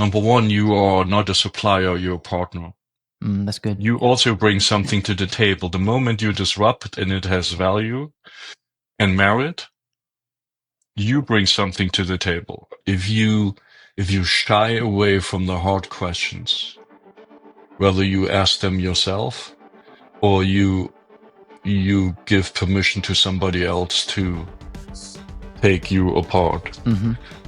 number one, you are not a supplier, you're a partner. That's good. You also bring something to the table. The moment you disrupt and it has value and merit, you bring something to the table. If you shy away from the hard questions, whether you ask them yourself or you give permission to somebody else to take you apart,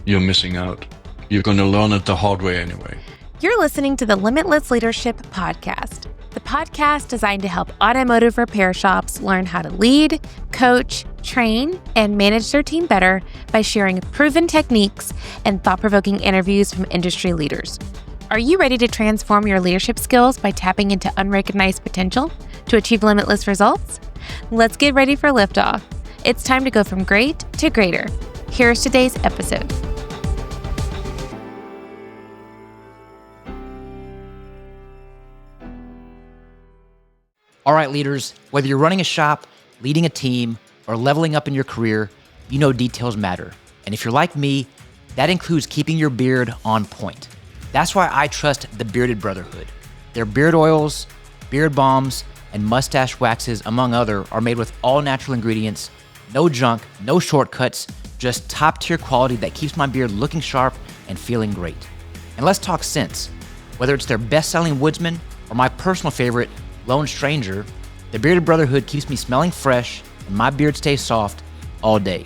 you're missing out. You're going to learn it the hard way anyway. You're listening to the Limitless Leadership Podcast, the podcast designed to help automotive repair shops learn how to lead, coach, train, and manage their team better by sharing proven techniques and thought-provoking interviews from industry leaders. Are you ready to transform your leadership skills by tapping into unrecognized potential to achieve limitless results? Let's get ready for liftoff. It's time to go from great to greater. Here's today's episode. All right, leaders, whether you're running a shop, leading a team, or leveling up in your career, you know details matter. And if you're like me, that includes keeping your beard on point. That's why I trust the Bearded Brotherhood. Their beard oils, beard balms, and mustache waxes, among other, are made with all natural ingredients, no junk, no shortcuts, just top-tier quality that keeps my beard looking sharp and feeling great. And let's talk scents. Whether it's their best-selling Woodsman or my personal favorite, Lone Stranger, the Bearded Brotherhood keeps me smelling fresh and my beard stays soft all day.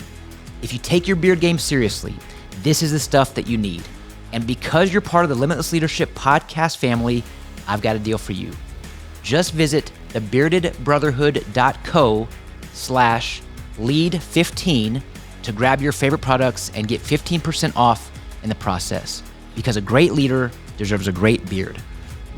If you take your beard game seriously, this is the stuff that you need. And because you're part of the Limitless Leadership podcast family, I've got a deal for you. Just visit thebeardedbrotherhood.co/lead15 to grab your favorite products and get 15% off in the process. Because a great leader deserves a great beard.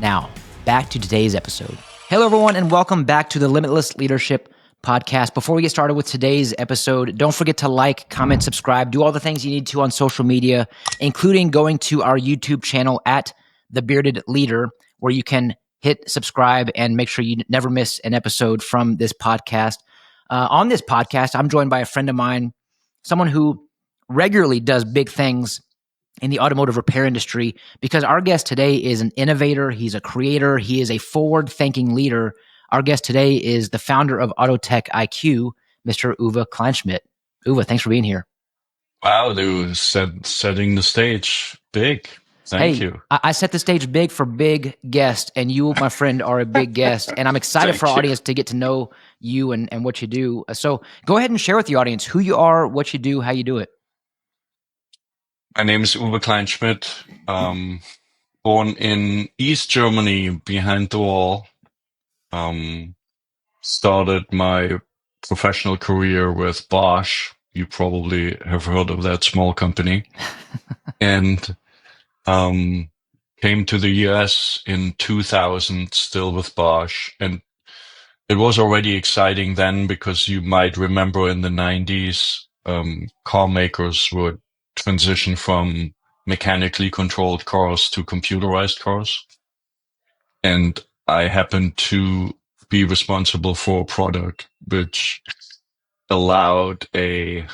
Now, back to today's episode. Hello, everyone, and welcome back to the Limitless Leadership Podcast. Before we get started with today's episode, don't forget to like, comment, subscribe, do all the things you need to on social media, including going to our YouTube channel at The Bearded Leader, where you can hit subscribe and make sure you never miss an episode from this podcast. On this podcast, I'm joined by a friend of mine, someone who regularly does big things in the automotive repair industry, because our guest today is an innovator. He's a creator. He is a forward-thinking leader. Our guest today is the founder of AutoTechIQ, Mr. Uwe Kleinschmidt. Uwe, thanks for being here. Wow, dude, setting the stage big. Thank you. I set the stage big for big guests, and you, my friend, are a big guest. And I'm excited for our audience to get to know you and what you do. So go ahead and share with the audience who you are, what you do, how you do it. My name is Uwe Kleinschmidt, born in East Germany, behind the wall. Started my professional career with Bosch. You probably have heard of that small company. And came to the US in 2000, still with Bosch. And it was already exciting then, because you might remember in the 90s, car makers would transition from mechanically controlled cars to computerized cars. And I happened to be responsible for a product which allowed a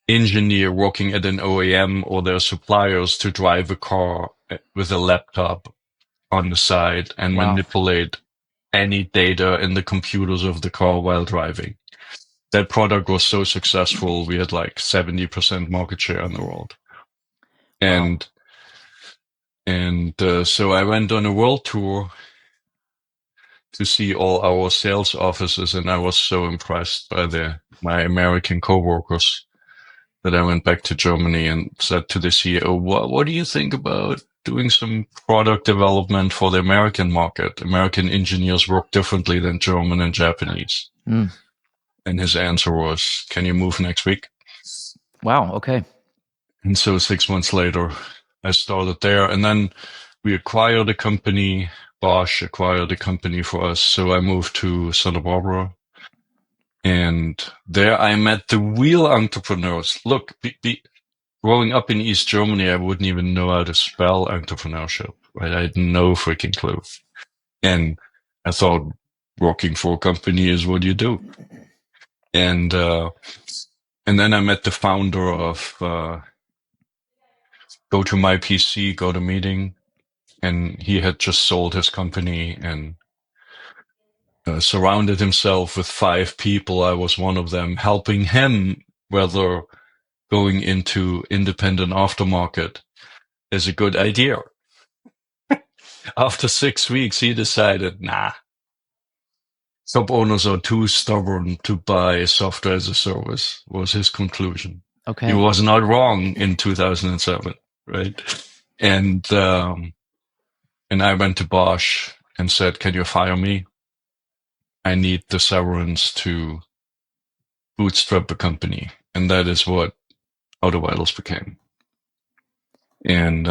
engineer working at an OEM or their suppliers to drive a car with a laptop on the side and manipulate any data in the computers of the car while driving. That product was so successful, we had like 70% market share in the world. And so I went on a world tour to see all our sales offices, and I was so impressed by my American coworkers that I went back to Germany and said to the CEO, what do you think about doing some product development for the American market? American engineers work differently than German and Japanese. And his answer was, can you move next week? Wow, okay. And so 6 months later, I started there. And then we acquired a company. Bosch acquired a company for us. So I moved to Santa Barbara. And there I met the real entrepreneurs. Look, growing up in East Germany, I wouldn't even know how to spell entrepreneurship. Right? I had no freaking clue. And I thought working for a company is what you do. And then I met the founder of go to my PC, go to meeting, and he had just sold his company and surrounded himself with 5 people. I was one of them, helping him whether going into independent aftermarket is a good idea. After 6 weeks, he decided, nah, shop owners are too stubborn to buy software as a service, was his conclusion. Okay. He was not wrong in 2007, right? And I went to Bosch and said, can you fire me? I need the severance to bootstrap the company. And that is what AutoTechIQ became. And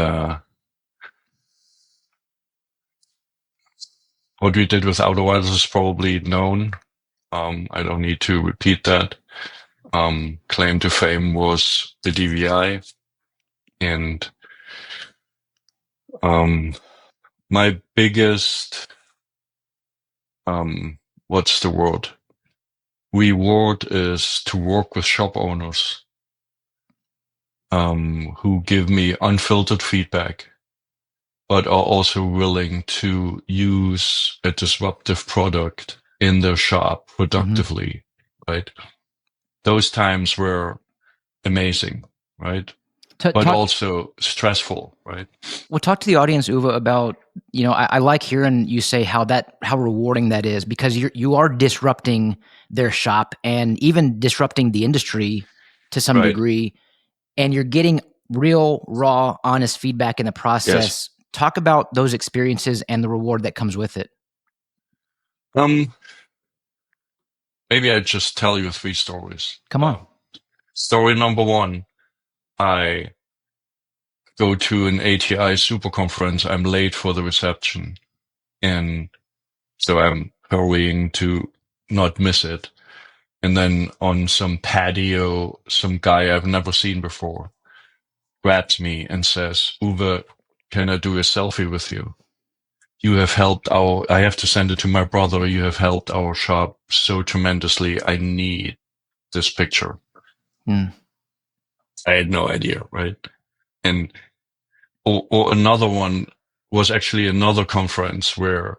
what we did with AutoTechIQ is probably known. I don't need to repeat that. Claim to fame was the DVI. And my biggest, what's the word? Reward is to work with shop owners who give me unfiltered feedback, but are also willing to use a disruptive product in their shop productively, right? Those times were amazing, right? But also stressful, right? Well, talk to the audience, Uwe, about, I like hearing you say how rewarding that is, because you are disrupting their shop and even disrupting the industry to some degree, and you're getting real, raw, honest feedback in the process. Yes. Talk about those experiences and the reward that comes with it. Maybe I just tell you 3 stories. Come on. Story number 1. I go to an ATI super conference. I'm late for the reception. And so I'm hurrying to not miss it. And then on some patio, some guy I've never seen before grabs me and says, Uwe, can I do a selfie with you? You have helped I have to send it to my brother. You have helped our shop so tremendously. I need this picture. I had no idea, right? And, or another one was actually another conference where,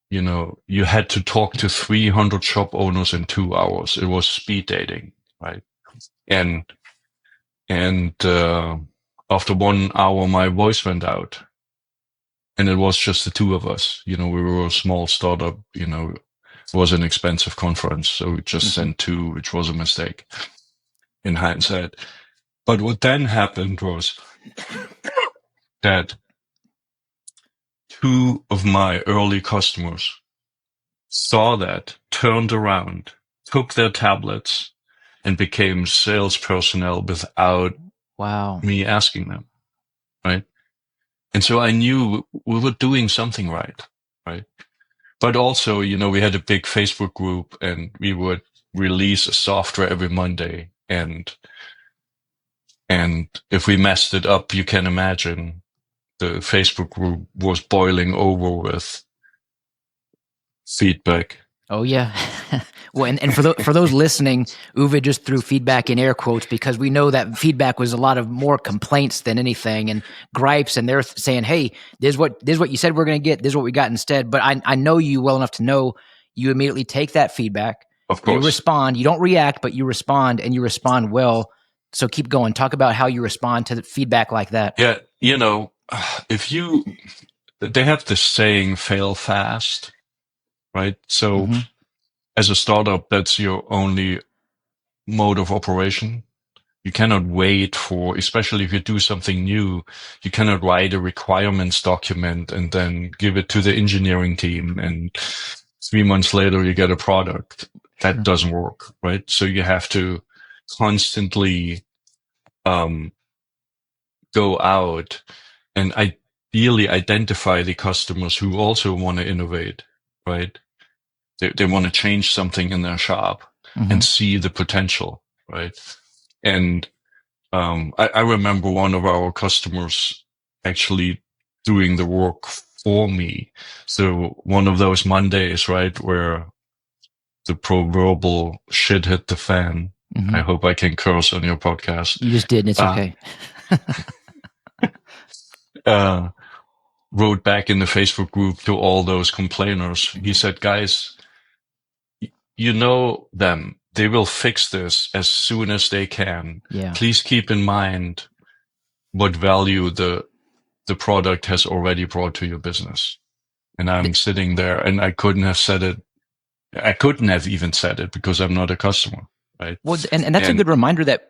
you had to talk to 300 shop owners in 2 hours. It was speed dating, right? And after 1 hour, my voice went out. And it was just the 2 of us. We were a small startup, it was an expensive conference. So we just sent 2, which was a mistake in hindsight. But what then happened was that 2 of my early customers saw that, turned around, took their tablets, and became sales personnel without me asking them, right? And so I knew we were doing something right? But also, we had a big Facebook group and we would release a software every Monday. And if we messed it up, you can imagine the Facebook group was boiling over with feedback. Oh yeah. Well, and for those listening, Uwe just threw feedback in air quotes because we know that feedback was a lot of more complaints than anything and gripes. And they're saying, "Hey, this is what you said we're going to get. This is what we got instead." But I know you well enough to know you immediately take that feedback. Of course, you respond. You don't react, but you respond, and you respond well. So keep going. Talk about how you respond to the feedback like that. Yeah, they have this saying, "Fail fast." Right. So as a startup, that's your only mode of operation. You cannot wait for, especially if you do something new, you cannot write a requirements document and then give it to the engineering team. And 3 months later, you get a product. That doesn't work. Right. So you have to constantly, go out and ideally identify the customers who also want to innovate. Right. They want to change something in their shop and see the potential, right? And I remember one of our customers actually doing the work for me. So one of those Mondays, right, where the proverbial shit hit the fan. I hope I can curse on your podcast. You just did, and it's okay. wrote back in the Facebook group to all those complainers. He said, guys, you know them. They will fix this as soon as they can. Yeah. Please keep in mind what value the product has already brought to your business. And I'm sitting there, and I couldn't have said it. I couldn't have even said it because I'm not a customer, right? Well, and that's a good reminder that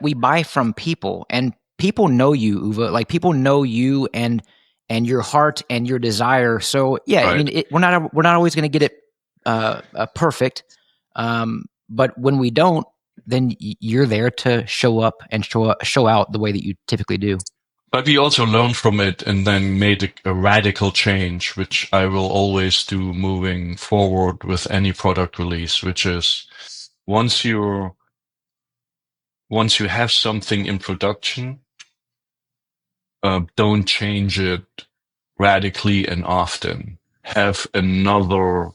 we buy from people, and people know you, Uwe. Like, people know you and your heart and your desire. So yeah, right. I mean, we're not always going to get it perfect, but when we don't, then you're there to show up and show out the way that you typically do. But we also learned from it and then made a radical change, which I will always do moving forward with any product release, which is once you have something in production, don't change it radically and often. Have another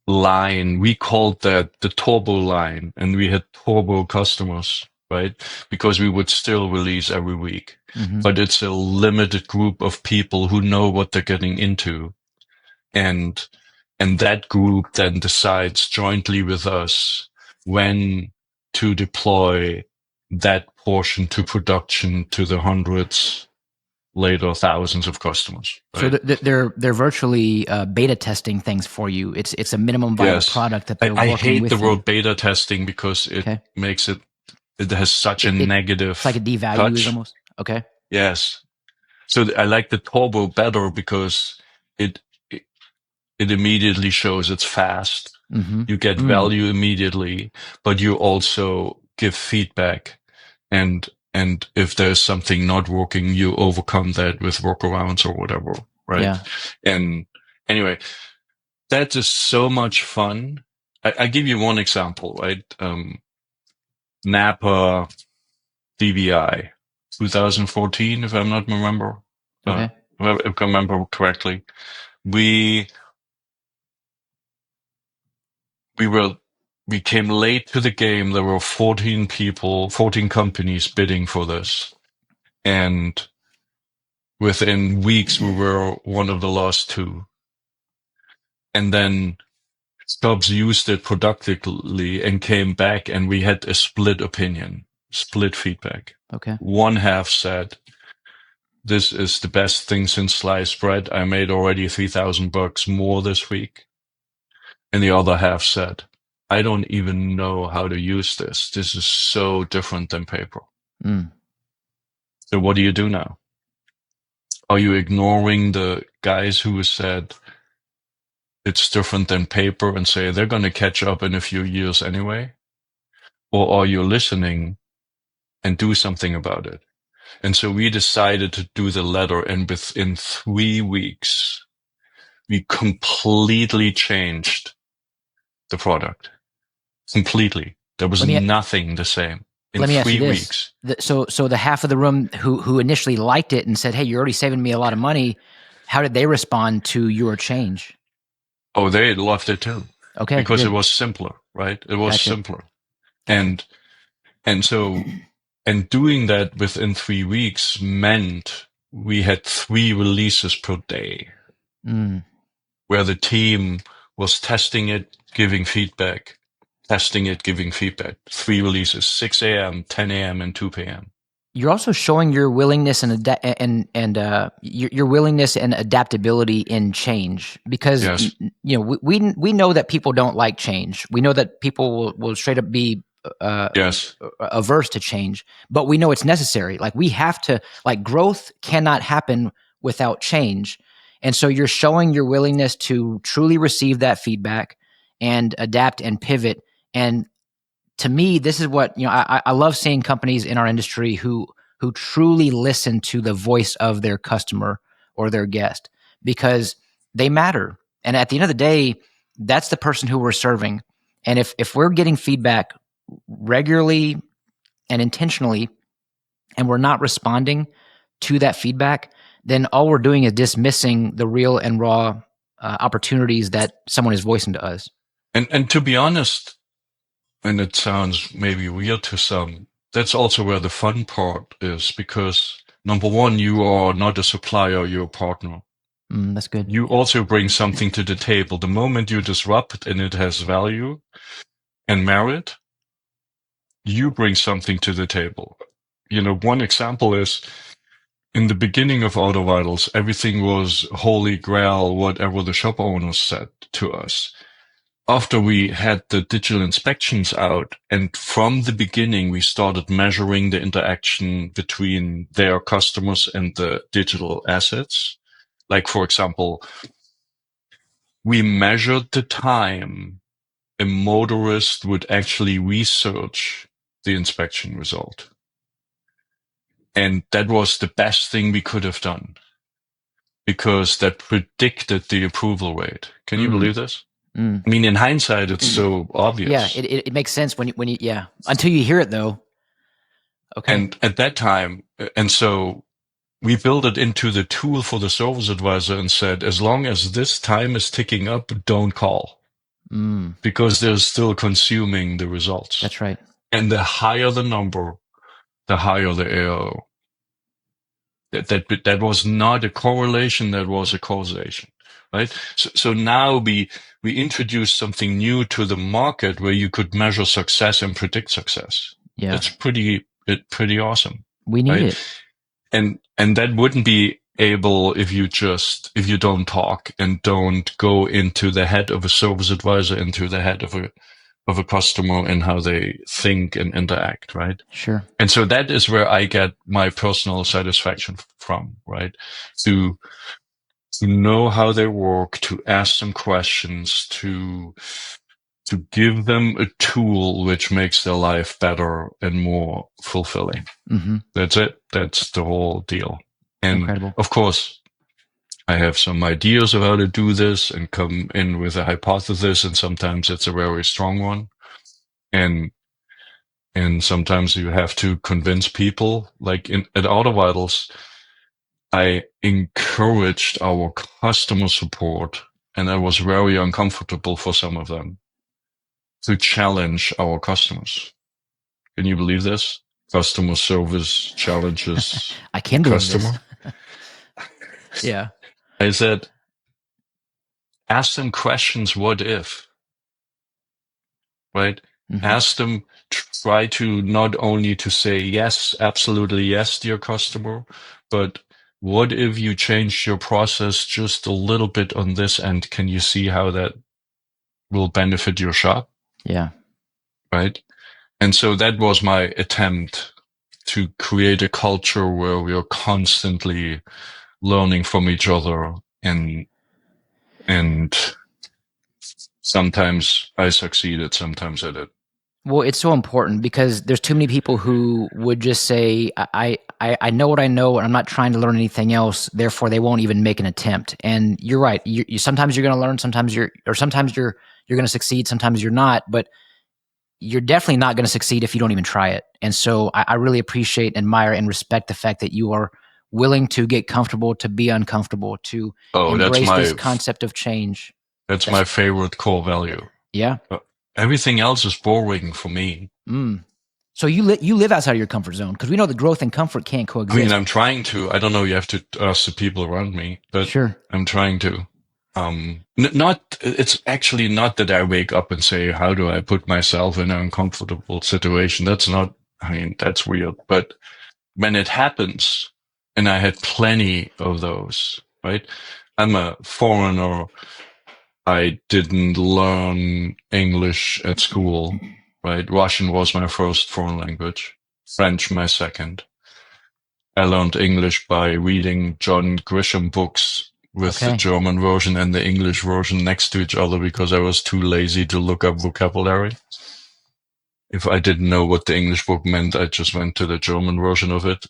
line. We called that the turbo line, and we had turbo customers, right? Because we would still release every week. Mm-hmm. But it's a limited group of people who know what they're getting into. And that group then decides jointly with us when to deploy that portion to production to the hundreds, later thousands of customers. Right? So they're virtually beta testing things for you. It's a minimum viable product that they're working with. I hate the word beta testing because it makes it has such a negative. It's like a devalue almost. Okay. Yes. So I like the turbo better because it immediately shows it's fast. Mm-hmm. You get value immediately, but you also give feedback, and if there's something not working, you overcome that with workarounds or whatever, right? Yeah. And anyway, that is so much fun. I give you one example, right? Napa DVI, 2014, if I'm not remember. Okay. If I remember correctly, we came late to the game. There were 14 companies bidding for this. And within weeks, we were one of the last two. And then Stubbs used it productively and came back, and we had a split opinion, split feedback. Okay. One half said, this is the best thing since sliced bread. I made already $3,000 more this week. And the other half said, I don't even know how to use this. This is so different than paper. Mm. So what do you do now? Are you ignoring the guys who said it's different than paper and say they're going to catch up in a few years anyway? Or are you listening and do something about it? And so we decided to do the latter, and within 3 weeks, we completely changed the product. Completely. There was nothing the same in 3 weeks. So the half of the room who initially liked it and said, hey, you're already saving me a lot of money, how did they respond to your change? Oh, they loved it too. Okay. Because it was simpler, right? It was simpler. And so, and doing that within 3 weeks meant we had 3 releases per day, where the team was testing it, giving feedback, testing it, giving feedback. 3 releases, 6 a.m., 10 a.m., and 2 p.m. You're also showing your willingness your willingness and adaptability in change, because we know that people don't like change. We know that people will straight up be averse to change, but we know it's necessary. Like, we have to, like, growth cannot happen without change. And so you're showing your willingness to truly receive that feedback and adapt and pivot. And to me, this is what, I love seeing companies in our industry who truly listen to the voice of their customer or their guest, because they matter. And at the end of the day, that's the person who we're serving. And if we're getting feedback regularly and intentionally, and we're not responding to that feedback, then all we're doing is dismissing the real and raw opportunities that someone is voicing to us. And to be honest, and it sounds maybe weird to some, that's also where the fun part is, because number one, you are not a supplier, you're a partner. That's good. You also bring something to the table. The moment you disrupt and it has value and merit, you bring something to the table. One example is in the beginning of AutoVitals, everything was holy grail, whatever the shop owners said to us. After we had the digital inspections out, and from the beginning, we started measuring the interaction between their customers and the digital assets. Like, for example, we measured the time a motorist would actually research the inspection result. And that was the best thing we could have done because that predicted the approval rate. Can you believe this? I mean, in hindsight, it's so obvious. Yeah, it makes sense when you until you hear it though. Okay. And at that time, and so we built it into the tool for the service advisor and said, as long as this time is ticking up, don't call. Because they're still consuming the results. That's right. And the higher the number, the higher the ARO. That was not a correlation, that was a causation, right? So now we introduced something new to the market where you could measure success and predict success. Yeah. It's pretty awesome. We need it. And that wouldn't be able if you don't talk and don't go into the head of a service advisor, into the head of a customer and how they think and interact, right? Sure. And so that is where I get my personal satisfaction from, right? To know how they work, to ask them questions, to give them a tool which makes their life better and more fulfilling. That's it. That's the whole deal. And incredible. Of course, I have some ideas of how to do this and come in with a hypothesis, and sometimes it's a very strong one. And sometimes you have to convince people. Like at AutoVitals, I encouraged our customer support, and I was very uncomfortable for some of them, to challenge our customers. Can you believe this? Customer service challenges. I can believe customer. This. Yeah. I said, ask them questions, what if? Right? Ask them, try to not only to say yes, absolutely yes, dear customer, but what if you changed your process just a little bit on this end? Can you see how that will benefit your shop? Yeah. Right? And so that was my attempt to create a culture where we are constantly learning from each other, and sometimes I succeeded, sometimes I did. Well, it's so important because there's too many people who would just say, I know what I know and I'm not trying to learn anything else. Therefore, they won't even make an attempt. And you're right. You sometimes you're going to learn, sometimes you're going to succeed, sometimes you're not. But you're definitely not going to succeed if you don't even try it. And so I really appreciate, admire, and respect the fact that you are willing to get comfortable, to be uncomfortable, to embrace this concept of change. That's my favorite core value. Yeah. Everything else is boring for me. So you live outside of your comfort zone, because we know that growth and comfort can't coexist. I mean, I'm trying to. I don't know. You have to ask the people around me, but sure. I'm trying to. It's actually not that I wake up and say, how do I put myself in an uncomfortable situation? That's weird. But when it happens, and I had plenty of those, right? I'm a foreigner. I didn't learn English at school, right? Russian was my first foreign language, French my second. I learned English by reading John Grisham books with the German version and the English version next to each other because I was too lazy to look up vocabulary. If I didn't know what the English book meant, I just went to the German version of it.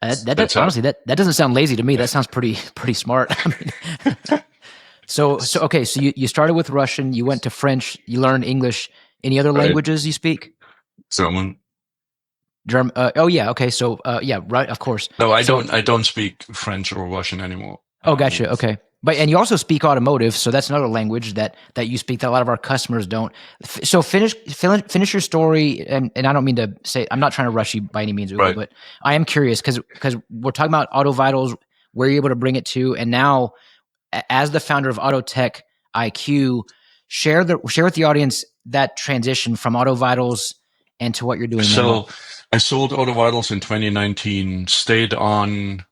Honestly, that doesn't sound lazy to me. That sounds pretty smart. So you started with Russian, you went to French, you learned English. Any other languages you speak? German. Okay. So, right. Of course. No, I don't speak French or Russian anymore. Oh, gotcha. Okay. And you also speak automotive, so that's another language that you speak that a lot of our customers don't. So finish your story, and I don't mean to say, I'm not trying to rush you by any means, Uwe, Right. but I am curious because we're talking about Auto Vitals, where you're able to bring it to, and now as the founder of AutoTechIQ, share with the audience that transition from Auto Vitals and to what you're doing now. So I sold Auto Vitals in 2019, stayed on.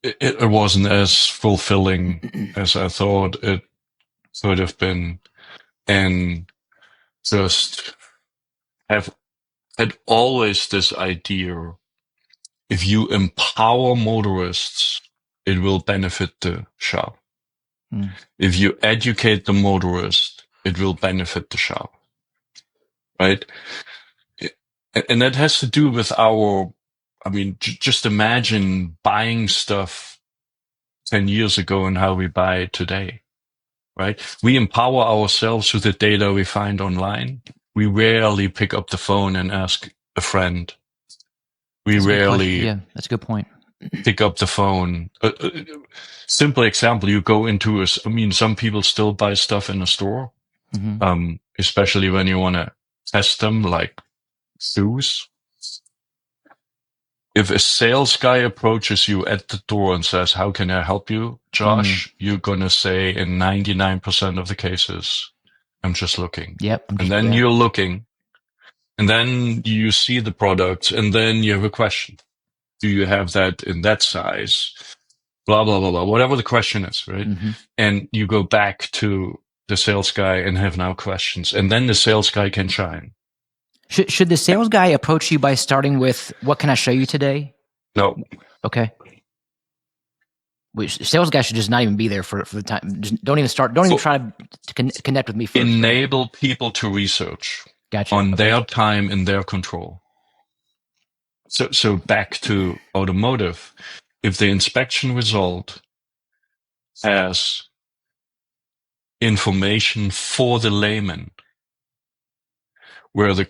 It wasn't as fulfilling as I thought it could have been, and just have had always this idea: if you empower motorists, it will benefit the shop. If you educate the motorist, it will benefit the shop. Right? And that has to do with our, I mean, just imagine buying stuff 10 years ago and how we buy it today, right? We empower ourselves with the data we find online. We rarely pick up the phone and ask a friend. We rarely that's a good point. Pick up the phone. Simple example, you go into some people still buy stuff in a store, especially when you want to test them, like shoes. If a sales guy approaches you at the door and says, "How can I help you, Josh?" You're going to say in 99% of the cases, "I'm just looking." Yep. And then you're looking, and then you see the product, and then you have a question. Do you have that in that size? Blah, blah, blah, blah, whatever the question is, right? And you go back to the sales guy and have now questions, and then the sales guy can shine. Should the sales guy approach you by starting with, "What can I show you today?" No. Okay. Which sales guy should just not even be there for the time. Just don't even start. Don't even try to connect with me first. Enable people to research on their time in their control. So back to automotive. If the inspection result has information for the layman, where the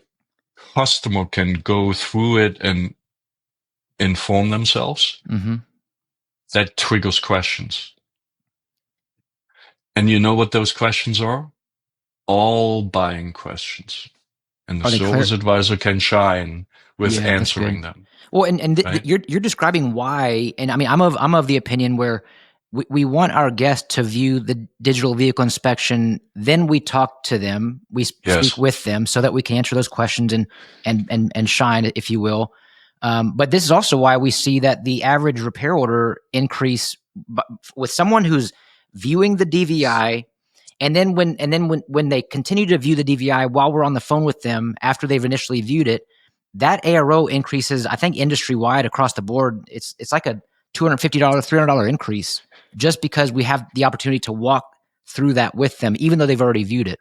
customer can go through it and inform themselves, that triggers questions. And you know what those questions are? All buying questions. And the service advisor can shine with answering them. Well, and you're describing why, and I mean, I'm of the opinion where we want our guests to view the digital vehicle inspection, then we talk to them, we speak with them, so that we can answer those questions and shine, if you will. But this is also why we see that the average repair order increase with someone who's viewing the DVI, and then when they continue to view the DVI while we're on the phone with them after they've initially viewed it, that ARO increases, I think, industry-wide across the board. It's like a $250, $300 increase just because we have the opportunity to walk through that with them, even though they've already viewed it.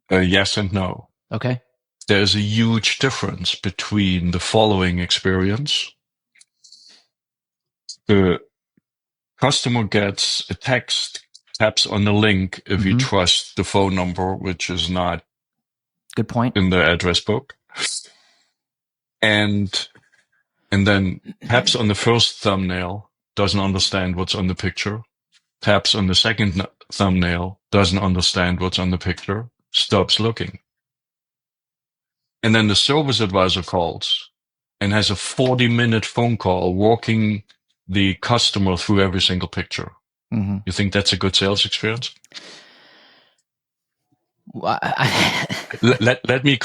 Yes and no. Okay. There's a huge difference between the following experience. The customer gets a text, taps on the link if you trust the phone number, which is not good point in the address book, and then taps on the first thumbnail, doesn't understand what's on the picture, taps on the second thumbnail, doesn't understand what's on the picture, stops looking. And then the service advisor calls and has a 40-minute phone call walking the customer through every single picture. You think that's a good sales experience? Well, let me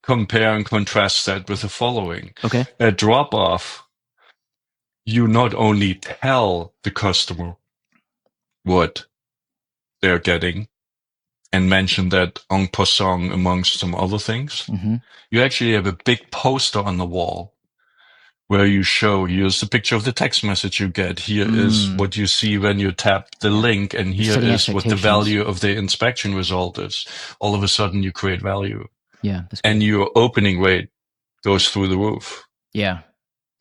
compare and contrast that with the following. Okay. At drop-off, you not only tell the customer what they're getting and mention that en passant amongst some other things, you actually have a big poster on the wall where you show, here's the picture of the text message you get, here is what you see when you tap the link, and here is what the value of the inspection result is. All of a sudden you create value. Yeah. And your opening rate goes through the roof. Yeah.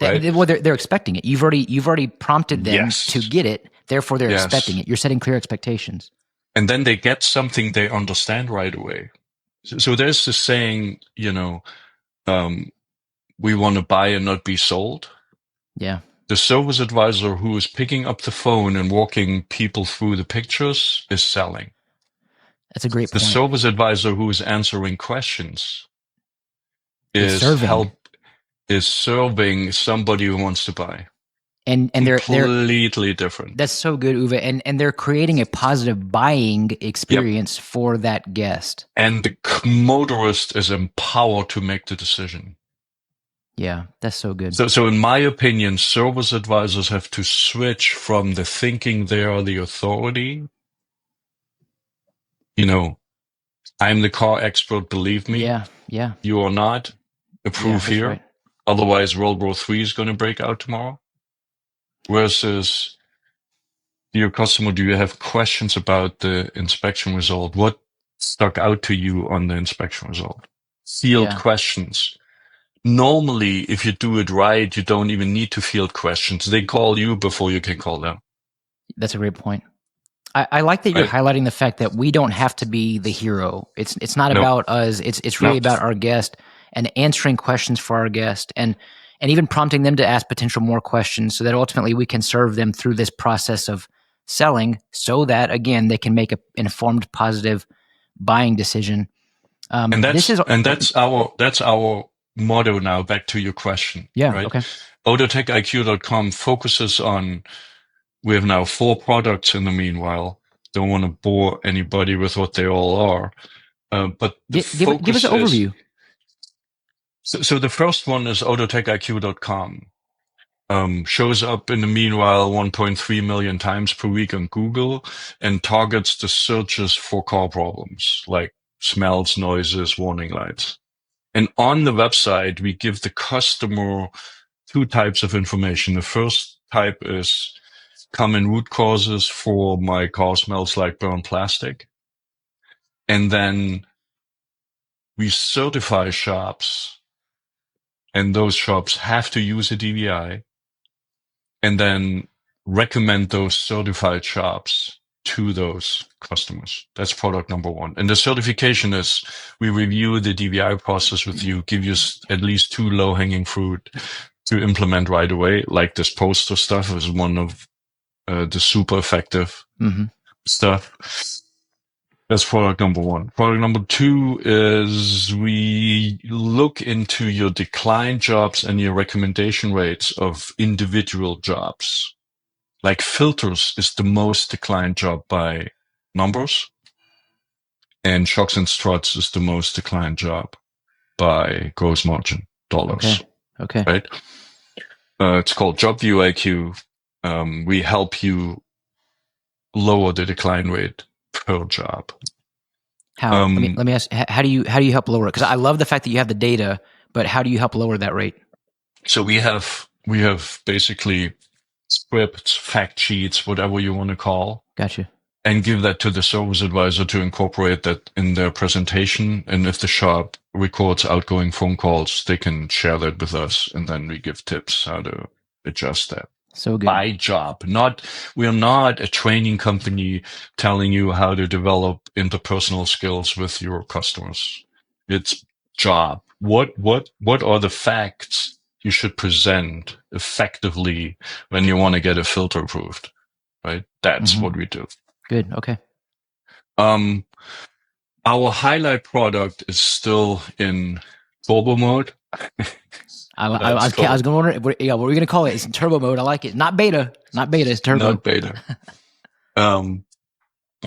Right? They're expecting it. You've already prompted them to get it. Therefore, they're expecting it. You're setting clear expectations. And then they get something they understand right away. So there's this saying, we want to buy and not be sold. Yeah. The service advisor who is picking up the phone and walking people through the pictures is selling. That's a great The point. service advisor who is answering questions Is serving somebody who wants to buy. And they're completely different. That's so good, Uwe. And they're creating a positive buying experience for that guest. And the motorist is empowered to make the decision. Yeah, that's so good. So in my opinion, service advisors have to switch from the thinking they are the authority. You know, I'm the car expert, believe me. Yeah. You are not. Approve here. Right. Otherwise, World War III is going to break out tomorrow. Versus, dear customer, do you have questions about the inspection result? What stuck out to you on the inspection result? Field questions. Normally, if you do it right, you don't even need to field questions. They call you before you can call them. That's a great point. I like that you're highlighting the fact that we don't have to be the hero. It's not about us. It's really about our guest and answering questions for our guest and even prompting them to ask potential more questions so that ultimately we can serve them through this process of selling so that, again, they can make an informed, positive buying decision. And that's our motto now, back to your question. Yeah, right? Okay. AutoTechIQ.com focuses on, we have now 4 products in the meanwhile. Don't want to bore anybody with what they all are. But give us an overview. So the first one is AutoTechIQ.com. Shows up in the meanwhile 1.3 million times per week on Google and targets the searches for car problems like smells, noises, warning lights. And on the website, we give the customer 2 types of information. The first type is common root causes for my car smells like burnt plastic. And then we certify shops, and those shops have to use a DVI, and then recommend those certified shops to those customers. That's product number 1. And the certification is, we review the DVI process with you, give you at least 2 low-hanging fruit to implement right away, like this poster stuff is one of the super effective stuff. That's product number 1. Product number 2 is we look into your decline jobs and your recommendation rates of individual jobs. Like filters is the most declined job by numbers, and shocks and struts is the most declined job by gross margin dollars. Okay. Right? It's called Job View IQ. We help you lower the decline rate per job. How? Let me ask. How do you help lower it? Because I love the fact that you have the data, but how do you help lower that rate? So we have basically scripts, fact sheets, whatever you want to call. Gotcha. And give that to the service advisor to incorporate that in their presentation. And if the shop records outgoing phone calls, they can share that with us, and then we give tips how to adjust that. So good. By job. We're not a training company telling you how to develop interpersonal skills with your customers. It's job. What are the facts you should present effectively when you want to get a filter approved? Right? That's what we do. Good. Okay. Our highlight product is still in turbo mode. I was going to wonder, what are we going to call it? It's in turbo mode. I like it. Not beta. It's turbo. Not beta.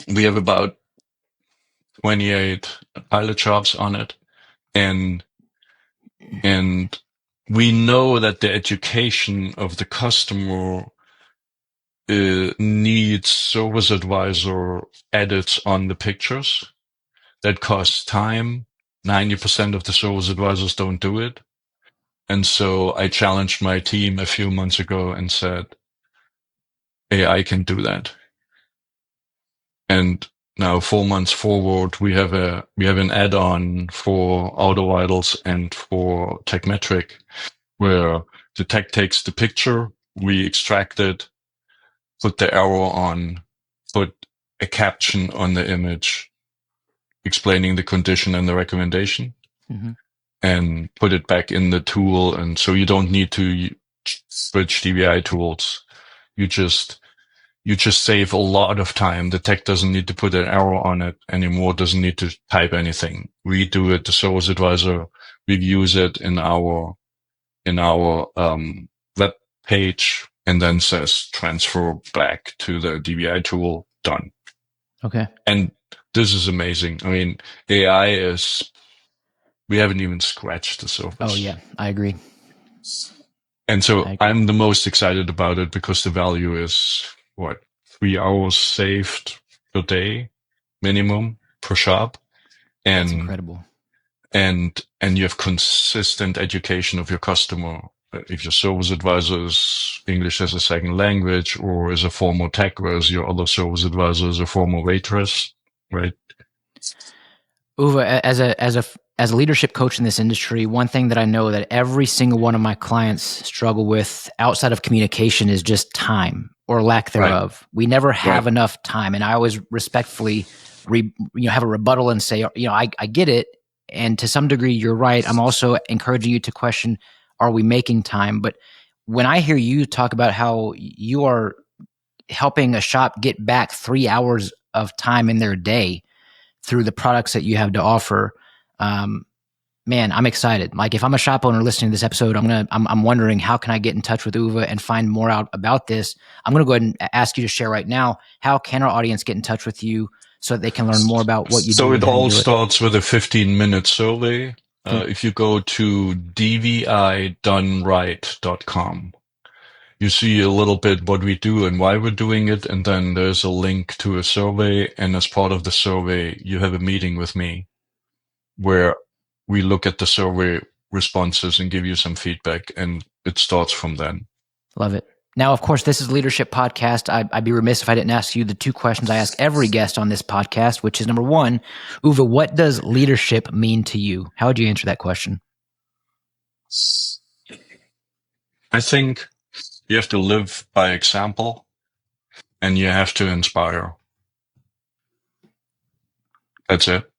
We have about 28 pilot shops on it. And we know that the education of the customer needs service advisor edits on the pictures. That costs time. 90% of the service advisors don't do it. And so I challenged my team a few months ago and said, AI can do that. And now 4 months forward, we have an add-on for Auto Vitals and for Techmetric, where the tech takes the picture, we extract it, put the arrow on, put a caption on the image explaining the condition and the recommendation, and put it back in the tool. And so you don't need to switch DVI tools, you just save a lot of time. The tech doesn't need to put an arrow on it anymore, doesn't need to type anything. We do it, the service advisor reviews it in our web page and then says transfer back to the DVI tool, done. Okay. And this is amazing. I mean, AI we haven't even scratched the surface. Oh yeah, I agree. And so I'm the most excited about it because the value is 3 hours saved per day minimum per shop. And that's incredible. And you have consistent education of your customer. If your service advisor is English as a second language or is a former tech, whereas your other service advisor is a former waitress, right? Uwe, as a leadership coach in this industry, one thing that I know that every single one of my clients struggle with outside of communication is just time or lack thereof. Right. We never have enough time. And I always respectfully have a rebuttal and say, I get it. And to some degree, you're right. I'm also encouraging you to question, are we making time? But when I hear you talk about how you are helping a shop get back 3 hours of time in their day through the products that you have to offer, man, I'm excited. Like if I'm a shop owner listening to this episode, I'm wondering how can I get in touch with Uwe and find more out about this. I'm going to go ahead and ask you to share right now. How can our audience get in touch with you so that they can learn more about what you do? So it all starts with a 15-minute survey. If you go to dvidoneright.com, you see a little bit what we do and why we're doing it. And then there's a link to a survey. And as part of the survey, you have a meeting with me where we look at the survey responses and give you some feedback. And it starts from then. Love it. Now, of course, this is a leadership podcast. I'd be remiss if I didn't ask you the 2 questions I ask every guest on this podcast, which is number 1, Uwe, what does leadership mean to you? How would you answer that question? I think you have to live by example and you have to inspire. That's it.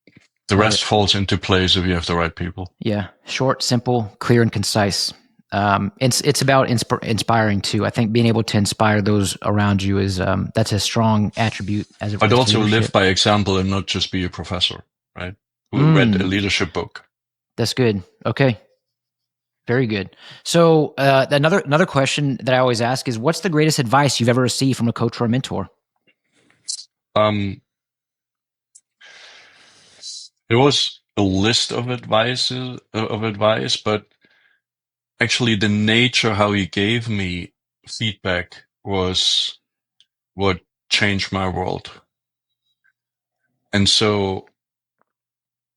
The rest falls into place if you have the right people. Yeah. Short, simple, clear, and concise. It's about inspiring too. I think being able to inspire those around you is that's a strong attribute. But also live by example and not just be a professor, right? Who read a leadership book. That's good. Okay, very good. So another question that I always ask is, what's the greatest advice you've ever received from a coach or a mentor? There was a list of advice, but actually the nature how he gave me feedback was what changed my world. And so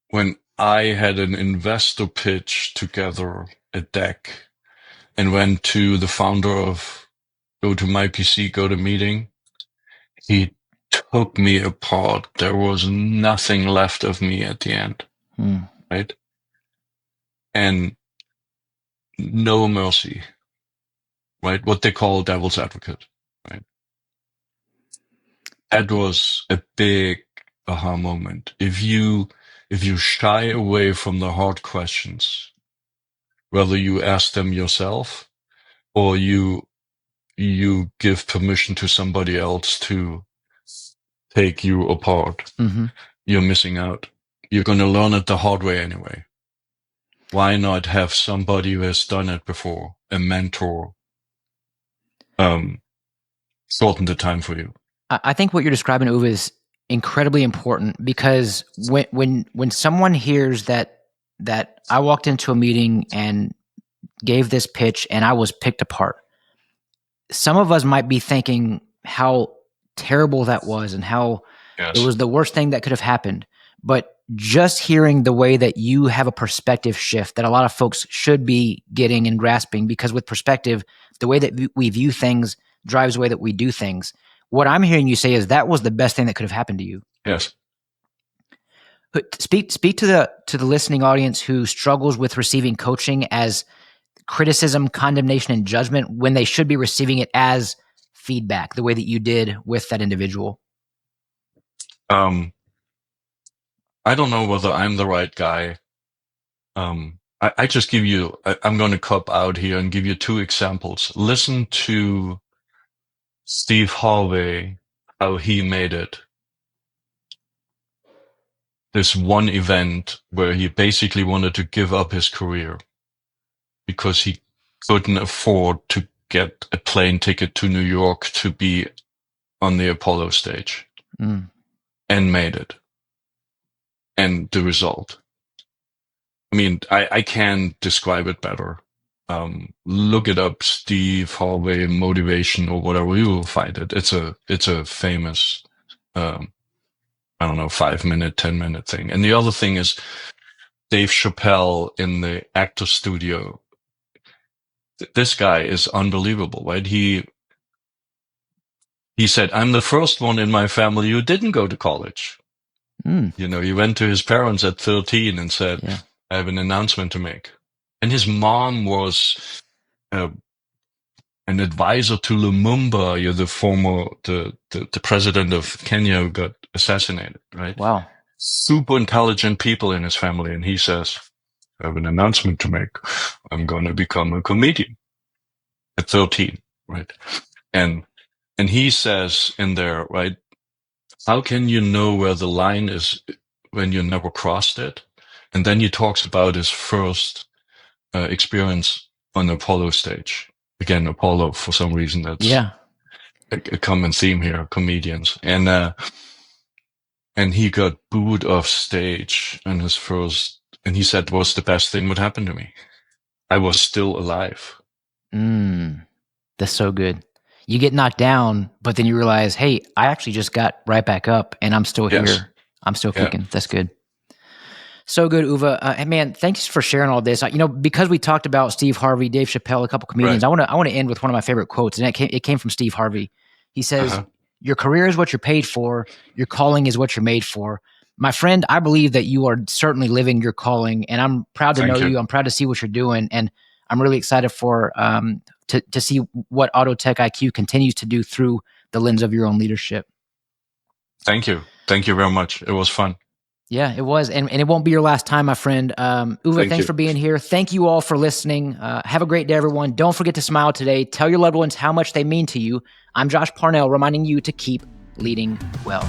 when I had an investor pitch together at deck and went to the founder of Go to My PC, Go to Meeting, he took me apart. There was nothing left of me at the end, right? And no mercy, right? What they call devil's advocate, right? That was a big aha moment. If you shy away from the hard questions, whether you ask them yourself or you give permission to somebody else to take you apart, you're missing out. You're going to learn it the hard way anyway. Why not have somebody who has done it before, a mentor, shorten the time for you? I think what you're describing, Uwe, is incredibly important because when someone hears that I walked into a meeting and gave this pitch and I was picked apart, some of us might be thinking how terrible that was and how it was the worst thing that could have happened. But just hearing the way that you have a perspective shift that a lot of folks should be getting and grasping, because with perspective, the way that we view things drives the way that we do things. What I'm hearing you say is that was the best thing that could have happened to you. Yes. But speak to the listening audience who struggles with receiving coaching as criticism, condemnation, and judgment when they should be receiving it as feedback, the way that you did with that individual. I don't know whether I'm the right guy I just give you, I'm going to cop out here and give you two examples. Listen to Steve Harvey, how he made it. This one event where he basically wanted to give up his career because he couldn't afford to get a plane ticket to New York to be on the Apollo stage, and made it. And the result. I mean, I can't describe it better. Look it up, Steve Harvey motivation or whatever. You will find it. It's a famous, I don't know, 5-minute, 10-minute thing. And the other thing is Dave Chappelle in the actor studio. This guy is unbelievable, right? He said, I'm the first one in my family who didn't go to college. You know, he went to his parents at 13 and said, I have an announcement to make. And his mom was an advisor to Lumumba, the president of Kenya who got assassinated, right? Wow. Super intelligent people in his family. And he says, I have an announcement to make. I'm going to become a comedian at 13, right? And he says in there, right, how can you know where the line is when you never crossed it? And then he talks about his first experience on the Apollo stage. Again, Apollo, for some reason, that's a common theme here, comedians. And he got booed off stage on his first, and he said, was the best thing would happen to me. I was still alive. That's so good. You get knocked down, but then you realize, hey, I actually just got right back up and I'm still here. I'm still kicking. That's good. So good, Uwe. Man, thanks for sharing all this. You know, because we talked about Steve Harvey, Dave Chappelle, a couple comedians, I want to end with one of my favorite quotes, and it came from Steve Harvey. He says, your career is what you're paid for. Your calling is what you're made for. My friend, I believe that you are certainly living your calling, and I'm proud to know you. I'm proud to see what you're doing, and I'm really excited for to see what AutoTechIQ continues to do through the lens of your own leadership. Thank you. Thank you very much. It was fun. Yeah, it was. And it won't be your last time, my friend. Uwe, thanks for being here. Thank you all for listening. Have a great day, everyone. Don't forget to smile today. Tell your loved ones how much they mean to you. I'm Josh Parnell, reminding you to keep leading well.